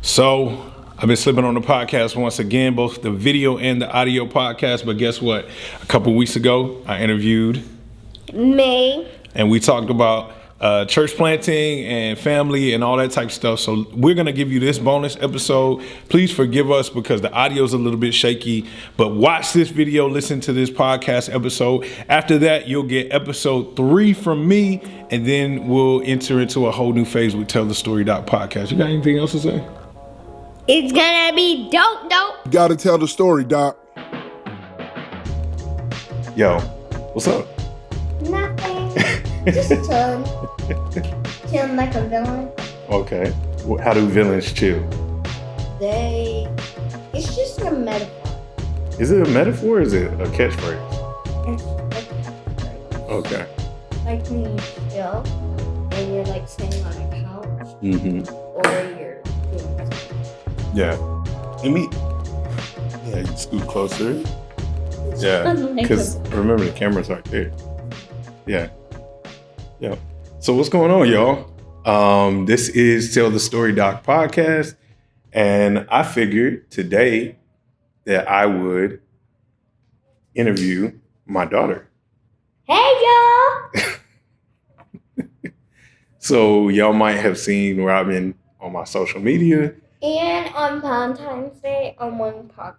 So I've been slipping on the podcast once again, both the video and the audio podcast. But guess what? A couple weeks ago, I interviewed May. and we talked about church planting and family and all that type of stuff. So we're going to give you this bonus episode. Please forgive us because the audio is a little bit shaky, but watch this video, listen to this podcast episode. After that, you'll get episode 3 from me, and then we'll enter into a whole new phase with Tell the Story podcast. You got anything else to say? It's gonna be dope. Gotta tell the story, Doc. Yo, what's up? Nothing. Just chilling. Chilling like a villain. Okay. How do villains chill? It's just a metaphor. Is it a metaphor or is it a catchphrase? It's like, Okay. like when you chill and you're like sitting on a couch Mm-hmm. or you're doing something. Yeah. Let me. Yeah, you scoot closer. Yeah. Because remember, the camera's right there. Yeah. Yeah. So what's going on, y'all? This is Tell the Story Doc podcast, and I figured today that I would interview my daughter. Hey y'all! So y'all might have seen Robin on my social media. And on Valentine's Day on one podcast.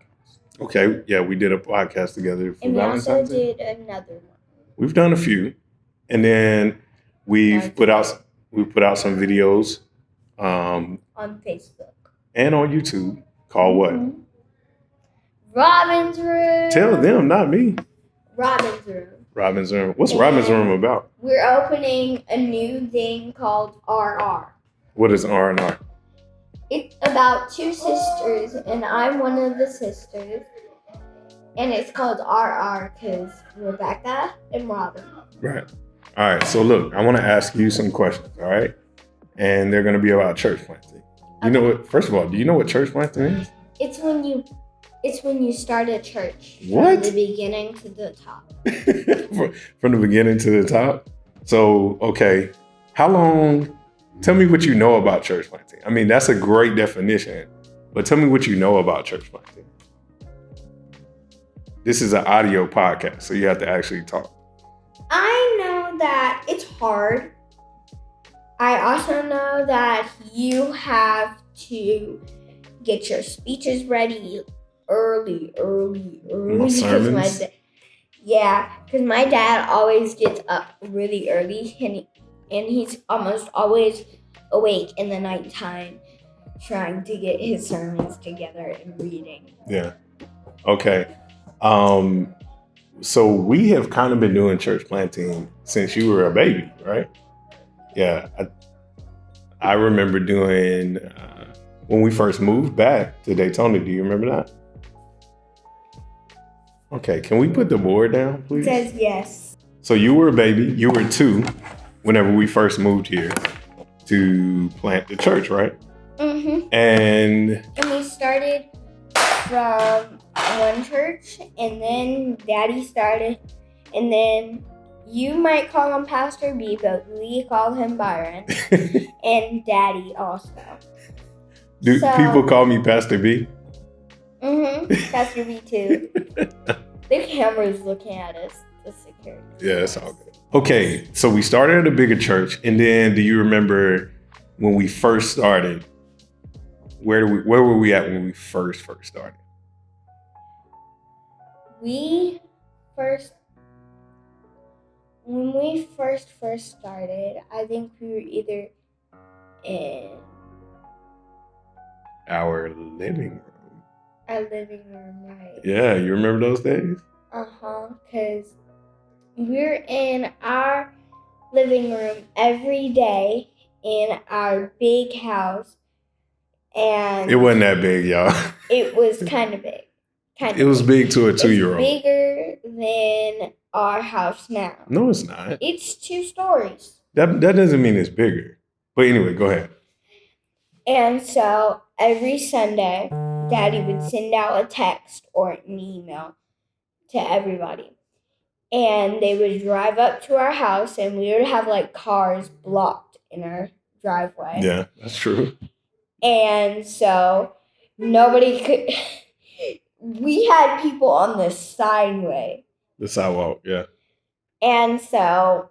Okay, yeah, we did a podcast together for And we also Valentine's Day. did another one. We've done a few, and then we've put out some videos, On Facebook. and on YouTube called what? Mhm. Robin's Room. Tell them, not me. Robin's Room. Robin's Room. What's Robin's Room about? We're opening a new thing called RR. What is R&R? It's about two sisters, and I'm one of the sisters. And it's called RR because Rebecca and Robin. Right. All right. So look, I want to ask you some questions. All right, and they're going to be about church planting. You know what? First of all, do you know what church planting is? It's when you start a church What? from the beginning to the top. From the beginning to the top. So, okay, how long? Tell me what you know about church planting. I mean, that's a great definition, but tell me what you know about church planting. This is an audio podcast, so you have to actually talk. I know that it's hard. I also know that you have to get your speeches ready early. My sermons? Because my dad always gets up really early, and he's almost always awake in the nighttime trying to get his sermons together and reading. Yeah. Okay. So we have kind of been doing church planting since you were a baby, right? Yeah. I remember doing when we first moved back to Daytona. Do you remember that? Okay. Can we put the board down, It please? says yes. So you were a baby. You were 2 whenever we first moved here to plant the church, right? Mm-hmm. And And we started from one church, and then Daddy started, and then you might call him Pastor B, but we call him Byron, and Daddy also. do So- people call me Pastor B? Mm-hmm. Pastor B too. The camera's looking at us. The security. Yeah, that's all good. Okay, so we started at a bigger church, and then do you remember when we first started? Where were we at when we first started? When we first started, I think we were either in Our living room. our living room, right? Yeah, you remember those days? Because we're in our living room every day in our big house, and It wasn't that big, y'all. it was kind of big. It was big to a 2-year-old. It's bigger than our house now. No, it's not. It's 2 stories. That doesn't mean it's bigger. But anyway, go ahead. And so every Sunday, Daddy would send out a text or an email to everybody. And they would drive up to our house, and we would have like cars blocked in our driveway. Yeah, that's true. And so nobody could. We had people on the sideway. The sidewalk, yeah. And so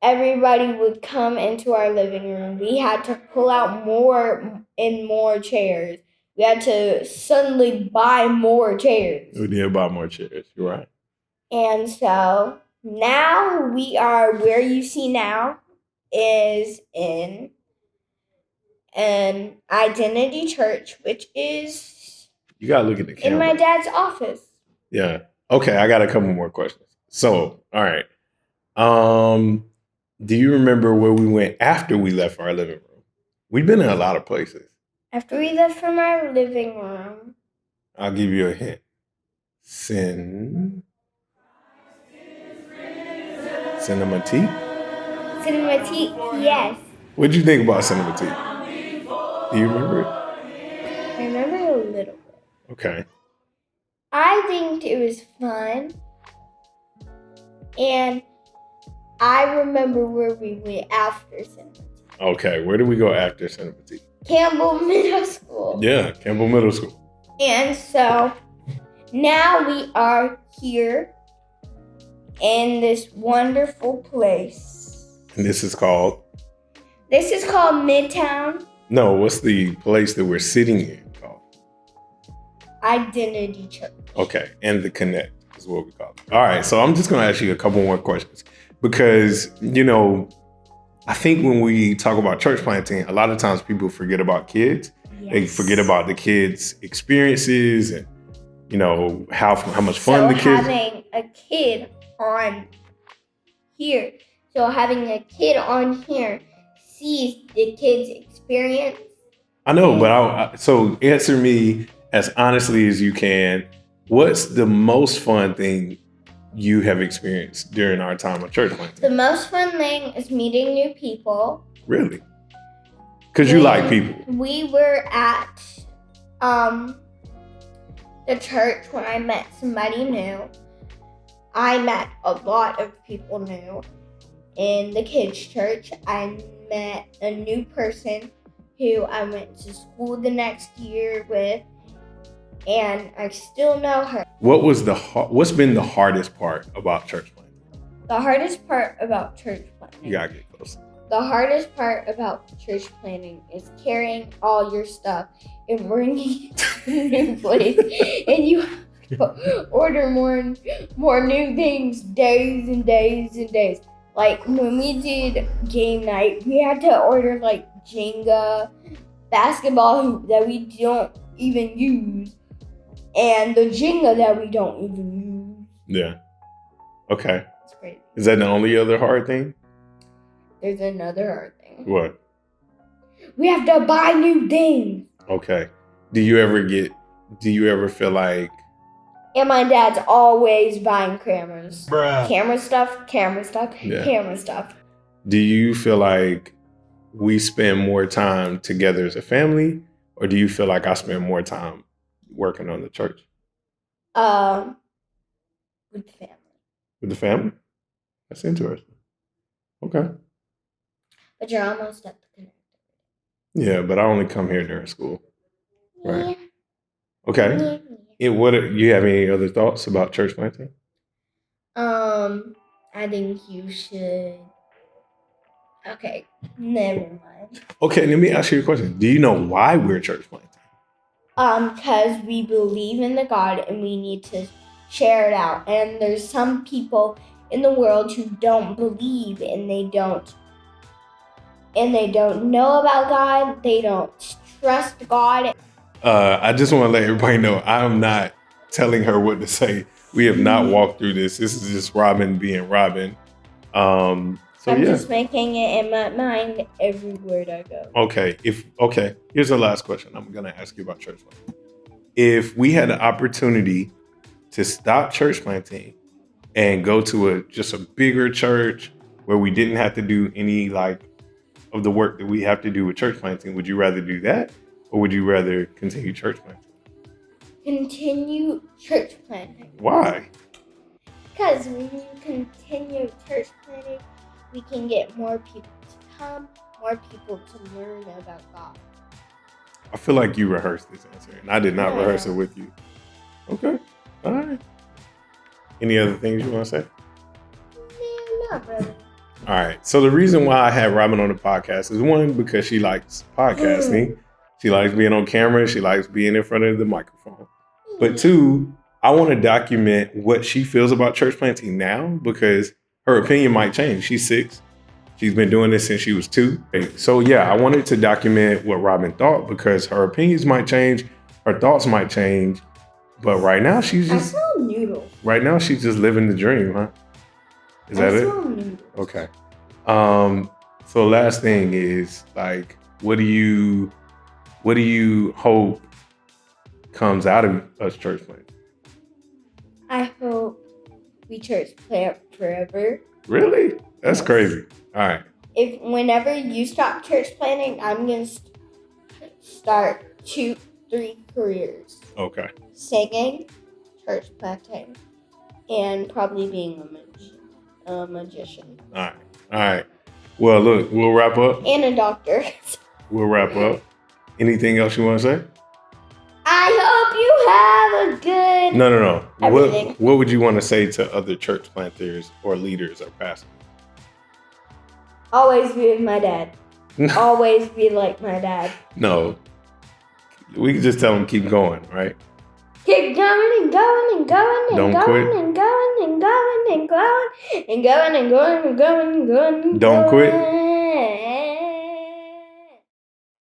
everybody would come into our living room. We had to pull out more and more chairs. We had to suddenly buy more chairs. We did buy more chairs. You're right. And so now we are where you see now is in an Identity Church, which is You gotta look at the camera. in my dad's office. Yeah. Okay, I got a couple more questions. So, all right. Do you remember where we went after we left our living room? We've been in a lot of places. After we left from our living room, I'll give you a hint. Cinematique? Cinematique, yes. What'd you think about Cinematique? Do you remember it? I remember a little bit. Okay. I think it was fun. And I remember where we went after Cinematique. Okay, where did we go after Cinematique? Campbell Middle School. Yeah, Campbell Middle School. And so now we are here in this wonderful place. And this is called? This is called Midtown No, what's the place that we're sitting in called? Identity Church. Okay, and the Connect is what we call it. All right, so I'm just going to ask you a couple more questions because, I think when we talk about church planting, a lot of times people forget about kids. Yes. They forget about the kids' experiences and, how much fun the kids. Having a kid on here. So having a kid on here sees the kid's experience. I know, but so answer me as honestly as you can. What's the most fun thing you have experienced during our time of church planting? The most fun thing is meeting new people. Really? Because you like people. We were at the church when I met somebody new. I met a lot of people new. In the kids' church, I met a new person who I went to school the next year with, and I still know her. What's been the hardest part about church planting? The hardest part about church planting. You gotta get close. The hardest part about church planting is carrying all your stuff and bringing it to a new place, and you have to order more new things days and days and days. Like when we did game night, we had to order like Jenga, basketball hoop that we don't even use, and the Jenga that we don't even use. Yeah. Okay. It's crazy. Is that the only other hard thing? There's another hard thing. What? We have to buy new things. Okay. Do you ever feel like? And my dad's always buying cameras. Bruh. Camera stuff, Yeah. camera stuff. Do you feel like we spend more time together as a family, or do you feel like I spend more time working on the church With the family. with the family? That's interesting. Okay. But you're almost at the connect. Yeah, but I only come here during school. Right. Yeah. Okay. You have any other thoughts about church planting? I think you should. Okay, never mind. Okay, let me ask you a question. Do you know why we're church planting? Because we believe in the God and we need to share it out. And there's some people in the world who don't believe and they don't know about God. They don't trust God. I just want to let everybody know I'm not telling her what to say. We have not walked through this. This is just Robin being Robin. I'm just making it in my mind every word I go. Okay. Here's the last question I'm gonna ask you about church planting. If we had an opportunity to stop church planting and go to just a bigger church where we didn't have to do any of the work that we have to do with church planting, would you rather do that, or would you rather continue church planting? Continue church planting. Why? Because when you continue church planting, we can get more people to come, more people to learn about God. I feel like you rehearsed this answer, and I did not Yeah. rehearse it with you. Okay. All right. Any other things you want to say? Yeah, not really. All right. So the reason why I had Robin on the podcast is one, because she likes podcasting. She likes being on camera. She likes being in front of the microphone. But two, I want to document what she feels about church planting now, because her opinion might change. She's 6. She's been doing this since she was 2. So yeah, I wanted to document what Robin thought, because her opinions might change, her thoughts might change. But right now she's I just smell noodles. living the dream, huh? Is that I it? smell noodles. Okay. So last thing is, like, what do you hope comes out of us church planting? I hope we church plant forever. Really? That's Yes. crazy. All right. If whenever you stop church planting, I'm gonna start 2-3 careers: Okay. singing, church planting, and probably being a magician All right. Well, look, we'll wrap up. and a doctor. We'll wrap up. Anything else you want to say? I hope you have a good. No. Everything. What would you want to say to other church planters or leaders or pastors? Always be with my dad. Always be like my dad. No. We can just tell them keep going, right? Keep going and going and going and Don't going quit. and going and going and going and going and going and going and going and Don't quit. going.